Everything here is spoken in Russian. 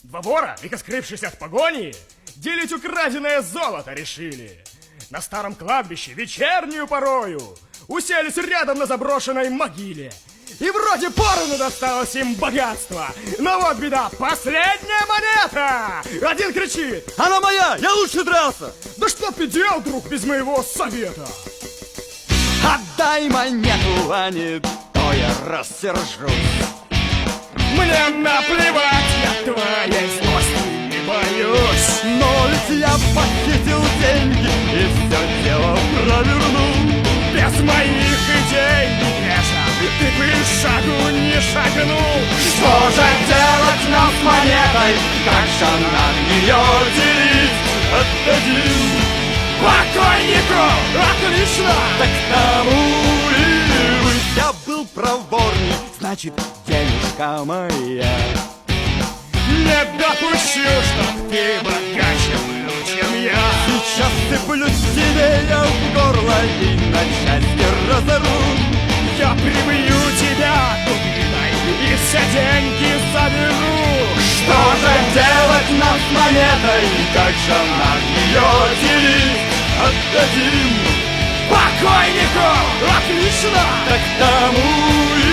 Два вора, века скрывшись от погони, делить украденное золото решили. На старом кладбище вечернюю порою уселись рядом на заброшенной могиле. И вроде поровну досталось им богатство. Но вот беда, последняя монета! Один кричит: она моя, я лучше дрался! Да что ты делал, друг, без моего совета? Отдай монету, а не то я рассержусь. Мне наплевать, я твоей злости не боюсь. Но ведь я похитил деньги и все дело провернул. Без моих идей не греша, ты бы шагу не шагнул. Что же делать нам с монетой? Как же нам ее делить? Отдадим покойнику! Отлично! Так тому и быть. Я был проворней, значит, денежка моя. Не допущу, чтоб ты богаче был, чем я. Сейчас сыплюсь тебе я в горло и на части разору. Я прибью тебя дубиной и все деньги заберу. Что же делать нам с монетой? Как же нам ее делить? Отдадим покойнику! Отлично! Так тому и